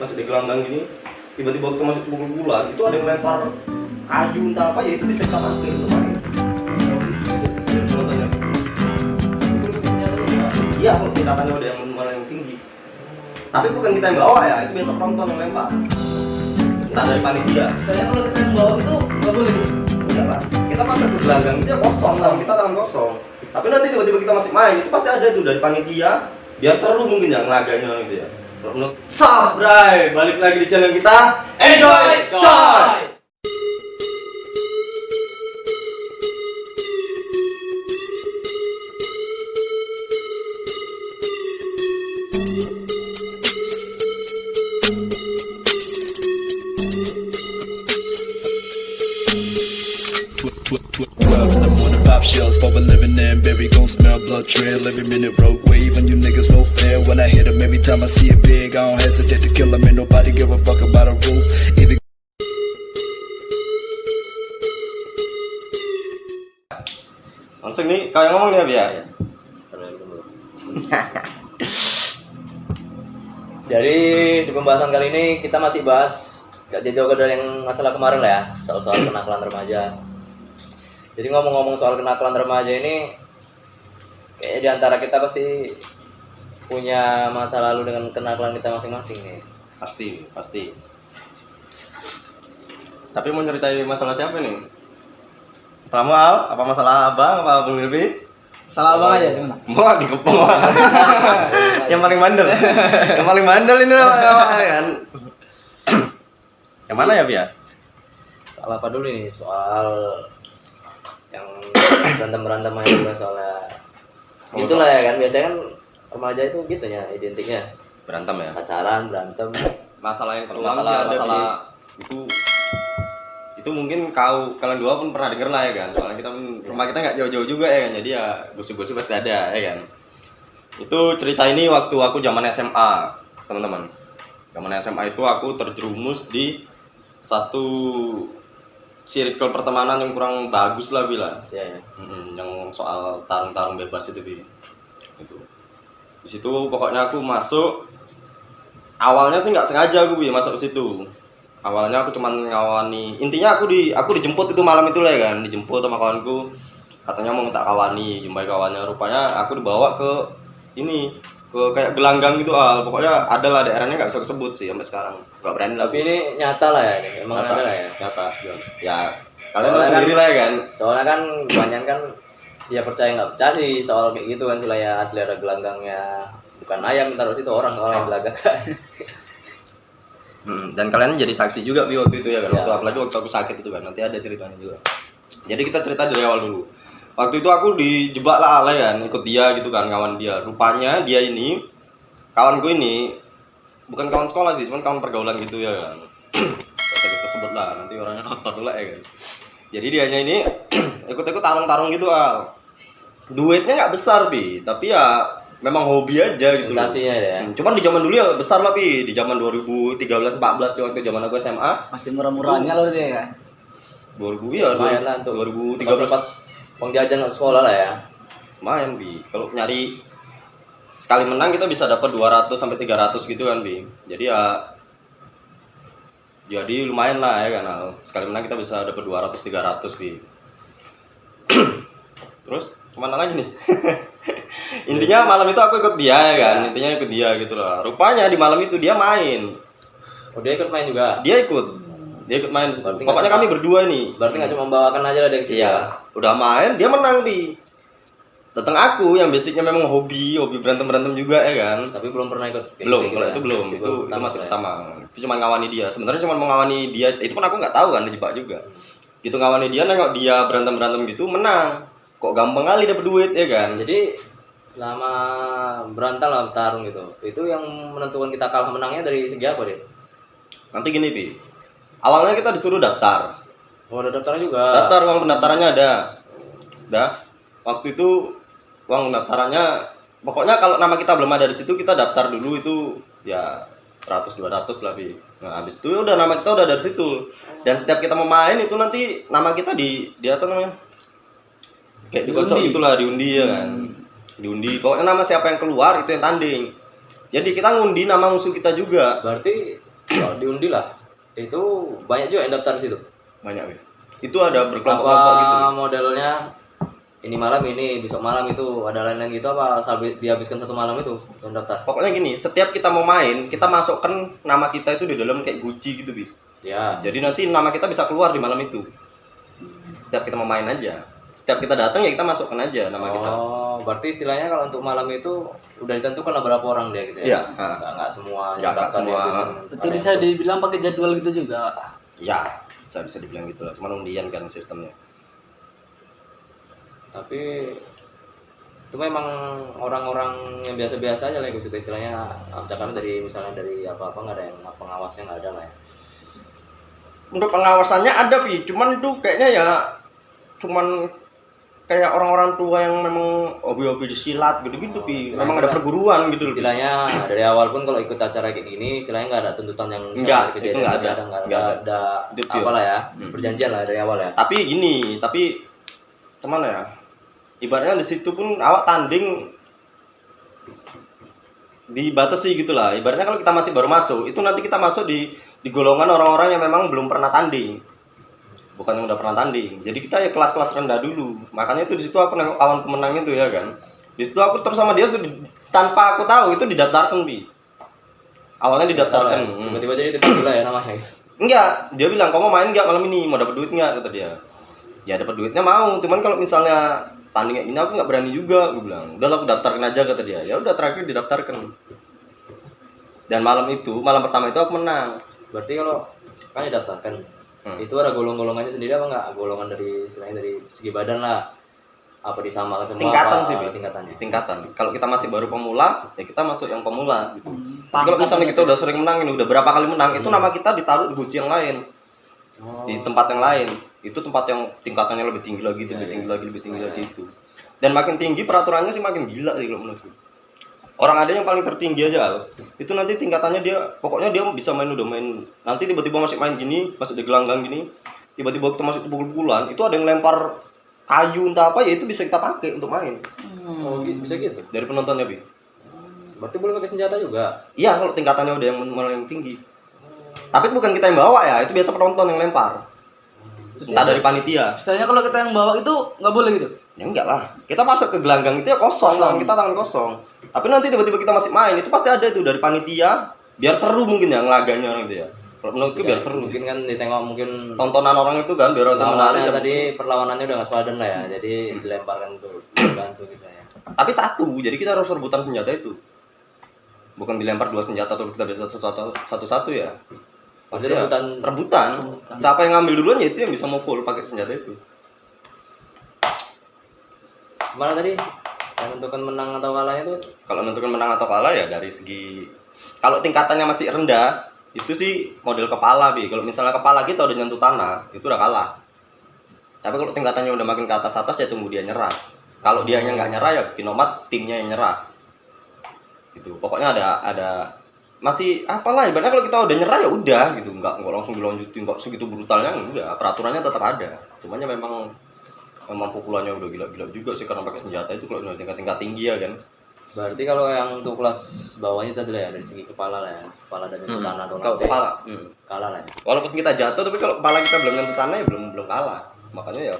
masih di gelanggang gini, tiba-tiba waktu masih pukul-pukulan itu ada yang lempar kayu entah apa ya, itu bisa kita pakai itu Pak. Contohnya. Iya, kalau kita tanya ada yang mana yang tinggi. Tapi bukan kita yang bawa ya, itu biasa penonton yang lempar. Entah dari panitia. Soalnya kalau kita yang bawa itu nggak boleh. Enggak lah. Kita masuk ke gelanggang itu ya kosong, tangan kita tangan kosong. Tapi nanti tiba-tiba kita masih main, itu pasti ada tuh dari panitia. Biar seru mungkin yang laganya gitu ya. Sabray, balik lagi di channel kita. Enjoy, coy. Shells for a living and berry gon' smell blood trail every minute road wave and you niggas no fair when I hit 'em every time I see it big I don't hesitate to kill 'em ain't nobody give a fuck about a rule either. Langsung nih, kau yang ngomong nih Abi ya? Jadi di pembahasan kali ini kita masih bahas gak jauh-jauh dari yang masalah kemarin lah ya, soal kenakalan remaja. Jadi ngomong-ngomong soal kenakalan remaja ini, kayaknya di antara kita pasti punya masa lalu dengan kenakalan kita masing-masing nih. Pasti. Tapi mau ceritain masalah siapa nih? Masalah Mal? Apa masalah Abang? Apa Bung Wilby? Salah abang aja gimana? Mau dikepung. Yang paling bandel. Yang paling bandel ini kan. Yang mana ya, Bi ya? Soal apa dulu nih? Soal yang berantem aja soalnya. Itulah ya kan, biasanya kan remaja itu gitu ya identiknya. Berantem ya? Pacaran, berantem. Masalah yang pertama masalah itu mungkin kalian dua pun pernah denger lah ya kan, soalnya kita rumah kita nggak jauh-jauh juga ya kan, jadi ya gosip-gosip pasti ada ya kan. Itu cerita ini waktu aku zaman SMA teman-teman. Zaman SMA itu aku terjerumus di satu circle pertemanan yang kurang bagus lah bila. Ya. Yang soal tarung-tarung bebas itu Bi. Itu. Di situ pokoknya aku masuk. Awalnya sih nggak sengaja aku Bi masuk ke situ. Awalnya aku cuman ngawani. Intinya aku dijemput itu malam itu lah ya kan, dijemput sama kawanku. Katanya mau minta kawani, jumpai kawannya. Rupanya aku dibawa ke ini, ke kayak gelanggang gitu pokoknya ada lah daerahnya nggak bisa disebut sih sampai sekarang. Nggak berani lah. Tapi ini nyata lah ya, emang Nyata, ada lah ya. Nyata. Ya, kalian tahu sendiri lah ya kan. Soalnya kan kebanyakan kan ya percaya nggak percaya sih soal kayak gitu kan, ya asli ada gelanggangnya, bukan ayam taruh situ orang yang gelanggakan. Dan kalian jadi saksi juga Bi waktu itu ya kan, Ya. apalagi waktu aku sakit itu kan, nanti ada ceritanya juga. Jadi kita cerita dari awal dulu. Waktu itu aku dijebak lah Ale kan, ikut dia gitu kan, kawan dia. Rupanya dia ini, kawanku ini bukan kawan sekolah sih, cuman kawan pergaulan gitu ya kan. Kita sebut lah, nanti orangnya nonton dulu ya kan. Jadi dianya ini ikut-ikut tarung-tarung gitu Duitnya nggak besar Bi, tapi ya memang hobi aja gitu. Sensasinya ya. Cuman di zaman dulu ya besar lah Pi, di zaman 2013 14 waktu zaman aku SMA. Masih murah-murahnya loh dia kan. 2000 ya, Lumayan lah untuk 2013 pas uang jajan sekolah lah ya. lumayan Bi. Kalau nyari sekali menang kita bisa dapat 200 sampai 300 gitu kan Bi. Jadi lumayan lah ya kan. Sekali menang kita bisa dapat 200 300 Bi. Terus kemana lagi nih? Intinya malam itu aku ikut dia ya kan. Intinya ikut dia gitu loh. Rupanya di malam itu dia main. Oh dia ikut main juga. Dia ikut main. Berarti Pokoknya kami berdua nih. Berarti nggak cuma membawakan aja lah dari situ. Iya, udah main, dia menang Bi. Datang aku yang basicnya memang hobi berantem juga ya kan. Tapi belum pernah ikut. Belum, kalau itu belum, itu masih pertama. Itu cuma ngawani dia. Sebenarnya cuma mau ngawani dia, itu pun aku nggak tahu kan, dijebak juga. Gitu ngawani dia, nengok dia berantem gitu, menang. Kok gampang kali dapet duit ya kan. Jadi selama berantem lah tarung gitu, itu yang menentukan kita kalah menangnya dari segi apa deh? Nanti gini Bi, awalnya kita disuruh daftar. Oh ada daftarnya juga. Daftar, uang pendaftarannya ada. Udah, waktu itu uang pendaftarannya, pokoknya kalau nama kita belum ada di situ kita daftar dulu itu ya 100 200 lah Bi. Nah habis itu udah nama kita udah dari situ. Dan setiap kita mau main itu nanti nama kita di apa namanya? Kayak dikocok itulah, diundi ya kan. Diundi, pokoknya nama siapa yang keluar itu yang tanding. Jadi kita ngundi nama musuh kita juga. Berarti kalau diundi lah itu banyak juga yang daftar di situ. Banyak ya. Itu ada Apa berkelompok-kelompok gitu. modelnya ini malam ini, besok malam itu ada lain-lain gitu apa sampai dihabiskan satu malam itu yang daftar? Pokoknya gini, setiap kita mau main, kita masukkan nama kita itu di dalam kayak guci gitu, Bi. Ya. Jadi nanti nama kita bisa keluar di malam itu. Setiap kita mau main aja. Setiap kita datang ya kita masukkan aja nama kita. Oh, berarti istilahnya kalau untuk malam itu udah ditentukan lah berapa orang dia gitu ya? Iya. Nggak semua. Nggak yang daftar semua. dihabiskan. Berarti bisa dibilang pakai jadwal gitu juga. Ya, bisa dibilang gitu lah. Cuman undian kan sistemnya. Tapi itu memang orang-orang yang biasa-biasa aja lah gitu istilahnya. Misalkan dari misalnya dari apa-apa nggak ada yang pengawasnya nggak ada lah ya. Untuk pengawasannya ada, Pi. Cuman itu kayaknya ya cuman kayak orang-orang tua yang memang hobi-hobi di silat gitu-gitu, Pi. Memang ada perguruan gitu loh. Pi. Istilahnya dari awal pun kalau ikut acara kayak gini istilahnya nggak ada tuntutan yang Enggak, misalnya itu nggak ada. nggak ada Itu pure. apa lah ya, perjanjian lah dari awal ya. Tapi gini, cuman ya ibaratnya di situ pun awak tanding dibatasi gitulah. Ibaratnya kalau kita masih baru masuk, itu nanti kita masuk di golongan orang-orang yang memang belum pernah tanding. Bukan yang udah pernah tanding. Jadi kita ya kelas-kelas rendah dulu. Makanya itu di situ aku nengok kawan kemenang itu ya kan. Di situ aku terus sama dia tanpa aku tahu itu didaftarkan, Bi. Awalnya didaftarkan. Tiba-tiba jadi tiba-tiba ya namanya. Enggak, dia bilang, "Kamu main enggak malam ini? Mau dapat duit enggak?" kata dia. Ya dapat duitnya mau, cuman kalau misalnya tanding kayak gini aku nggak berani juga, gue bilang. Udah lah aku daftarkan aja kata dia. Ya udah terakhir didaftarkan. Dan malam pertama itu aku menang. Berarti kalau kan didaftarkan itu ada golong-golongannya sendiri apa enggak? Golongan dari istilahnya dari segi badan lah. Apa disamakan semua? Tingkatan apa sih, Bi. tingkatannya. Tingkatan. Kalau kita masih baru pemula, ya kita masuk yang pemula gitu. Jadi kalau Pangkat misalnya kita gitu. udah sering menang ini, udah berapa kali menang, itu nama kita ditaruh di guci yang lain. Di tempat yang lain. Itu tempat yang tingkatannya lebih tinggi lagi, lebih tinggi lagi itu. Dan makin tinggi peraturannya sih makin gila sih kalau menurutku. Orang ada yang paling tertinggi aja Al. Itu nanti tingkatannya dia, pokoknya dia bisa main udah main. Nanti tiba-tiba masih main gini, masih di gelanggang gini. Tiba-tiba kita masuk pukul-pukulan, itu ada yang lempar kayu entah apa ya itu bisa kita pakai untuk main. Oh, bisa gitu. Dari penontonnya, Bi. Berarti boleh pakai senjata juga. Iya, kalau tingkatannya udah yang tinggi. Tapi bukan kita yang bawa ya, itu biasa penonton yang lempar. Entah dari panitia. Istilahnya kalau kita yang bawa itu nggak boleh gitu. Ya enggak lah. Kita masuk ke gelanggang itu ya kosong, tangan kita tangan kosong. Tapi nanti tiba-tiba kita masih main, itu pasti ada itu dari panitia. Biar seru mungkin ya ngelaganya orang itu ya. Kalau menurutku biar seru. Mungkin kan ditengok mungkin Tontonan orang itu kan biar orang menarik. lawannya tadi perlawanannya udah nggak sepadan lah ya. Jadi dilemparkan tuh bantu gitu ya. Tapi satu, jadi kita harus rebutan senjata itu. Bukan dilempar dua senjata atau kita bisa satu-satu ya. Berarti Ya, rebutan. Siapa yang ngambil duluan ya itu yang bisa mukul pakai senjata itu. Mana tadi? Yang menentukan menang atau kalahnya itu? Kalau menentukan menang atau kalah ya dari segi kalau tingkatannya masih rendah itu sih model kepala, Bi. Kalau misalnya kepala kita udah nyentuh tanah, itu udah kalah. Tapi kalau tingkatannya udah makin ke atas ya tunggu dia nyerah. Kalau dia yang nggak nyerah ya Kinomat timnya yang nyerah. Gitu. Pokoknya ada masih apalah ibaratnya kalau kita udah nyerah ya udah gitu, nggak langsung dilanjutin, nggak segitu brutalnya enggak. Peraturannya tetap ada. Cuman ya memang pukulannya udah gila-gila juga sih karena pakai senjata itu kalau udah tingkat tinggi ya kan. Berarti kalau yang untuk kelas bawahnya tadi lah ya dari segi kepala lah ya, kepala dan nyentuh tanah doang. Kalau kepala Kalah lah ya. walaupun kita jatuh tapi kalau kepala kita belum nyentuh tanah ya belum kalah. Makanya ya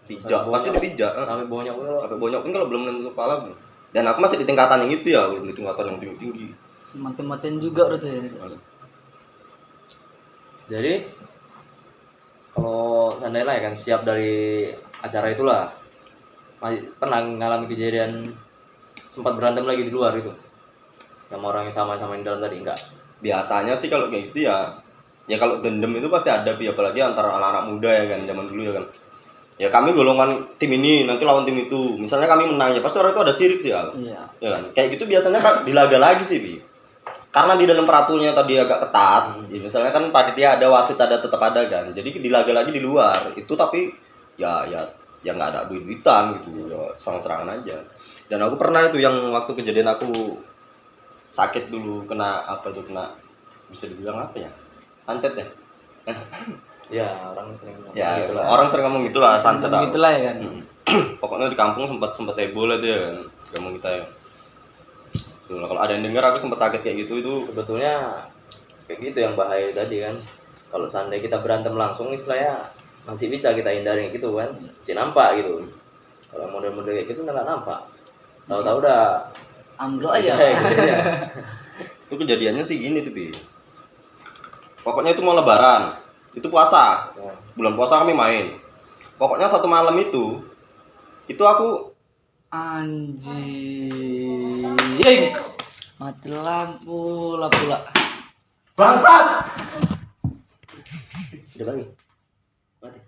pijak, pasti dipijak. Sampai bawahnya pun Sampai bonyok pun kalau belum nyentuh kepala. Dan aku masih di tingkatan yang itu ya, belum di tingkatan yang tinggi-tinggi. Mati-matian juga berarti. Jadi kalau seandainya lah ya kan siap dari acara itulah, pernah ngalami kejadian sempat berantem lagi di luar itu sama orang yang sama-sama yang dalam tadi enggak? Biasanya sih kalau kayak gitu ya kalau dendam itu pasti ada, apalagi antara anak-anak muda ya kan, zaman dulu ya kan. Ya kami golongan tim ini, nanti lawan tim itu. Misalnya kami menang ya pasti orang itu ada sirik sih Al. Iya. Ya kan? Kayak gitu biasanya dilaga lagi sih, Bi. Karena di dalam peraturannya tadi agak ketat. Ya, misalnya kan panitia ada, wasit ada, tetap ada kan. Jadi dilaga lagi di luar. Itu tapi ya nggak ada duit-duitan gitu. Ya serang-serangan aja. Dan aku pernah itu yang waktu kejadian aku sakit dulu kena bisa dibilang apa ya? Santet ya? Ya orang sering ngomong Ya, gitu lah. orang sering ngomong gitulah santet. Gitulah ya kan. Pokoknya di kampung sempat heboh lah itu ya kan. Kampung kita ya. Tuh, kalau ada yang dengar aku sempat sakit kayak gitu itu Sebetulnya kayak gitu yang bahaya tadi kan. Kalau seandainya kita berantem langsung istilahnya masih bisa kita hindari gitu kan, masih nampak gitu. Kalau model-model kayak gitu nggak nampak, tahu-tahu udah Ambruk aja. kayak gitu ya. Itu kejadiannya sih gini tuh Pi. Pokoknya itu mau lebaran, itu puasa, Nah, bulan puasa kami main. Pokoknya satu malam itu aku Anjing. Mati lampu lah pula. bangsat. udah lagi, mati.